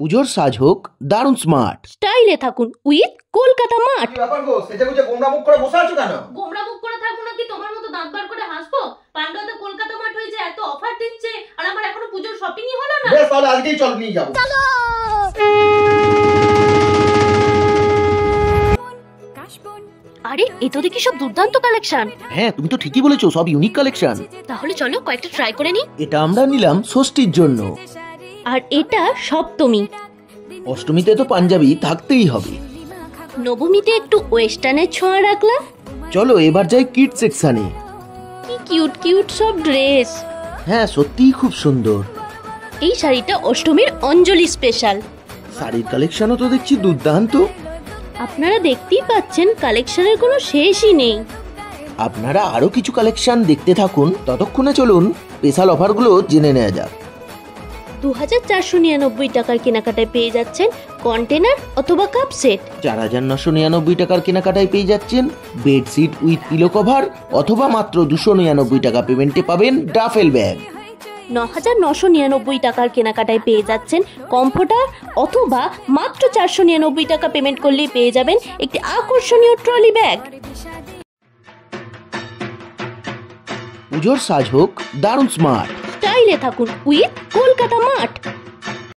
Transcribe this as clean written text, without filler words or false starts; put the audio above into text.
পুজোর সাজ হোক দারুণ স্মার্ট, স্টাইলে থাকুন উইথ কলকাতা মার্ট। কি ব্যাপার গো, সেজে গুজে গোমরা মুখ করে বসে আছো কেন? গোমরা মুখ করে থাকবো নাকি তোমার মতো দাঁত বার করে হাসবো? পান্ডাতে কলকাতা মার্ট হয়েছে, এত অফার দিচ্ছে, আর আমার এখনো পুজোর শপিংই হলো না। বেশ, তাহলে আজকেই চল, নিয়ে যাবো। আরে এ তো দেখি সব দুর্দান্ত কালেকশন। হ্যাঁ তুমি তো ঠিকই বলেছো, সব ইউনিক কালেকশন। তাহলে চলো কয়েকটা ট্রাই করে নি। এটা আমরা নিলাম ষষ্ঠীর জন্য, আর এটা সপ্তমী। অষ্টমীতে তো পাঞ্জাবি থাকতেই হবে, নবমীতে একটু ওয়েস্টার্নের ছোঁয়া রাখলাম। চলো এবার যাই কিড সেকশনে। কি কিউট কিউট সব ড্রেস। হ্যাঁ সত্যিই খুব সুন্দর। এই শাড়িটা অষ্টমীর অঞ্জলি স্পেশাল। শাড়ির কালেকশনও তো দেখছি দুর্দান্ত। আপনারা দেখতেই পাচ্ছেন কালেকশনের কোনো শেষই নেই। আপনারা আরো কিছু কালেকশন দেখতে থাকুন, ততক্ষণে চলুন স্পেশাল অফারগুলো জেনে নেওয়া যাক। 2499 টাকার কেনাকাটায় পেয়ে যাচ্ছেন কন্টেনার অথবা কাপ সেট। 4999 টাকার কেনাকাটায় পেয়ে যাচ্ছেন বেডশিট উইথ পিলো কভার, অথবা মাত্র 299 টাকা পেমেন্টে পাবেন ডাফেল ব্যাগ। 9999 টাকার কেনাকাটায় পেয়ে যাচ্ছেন কমফোর্টার, অথবা মাত্র 499 টাকা পেমেন্ট করলেই পেয়ে যাবেন একটি আকর্ষণীয় ট্রলি ব্যাগ। পুজোর সাজ হোক দারুণ স্মার্ট, স্টাইলে থাকুন উইথ কলকাতা মার্ট।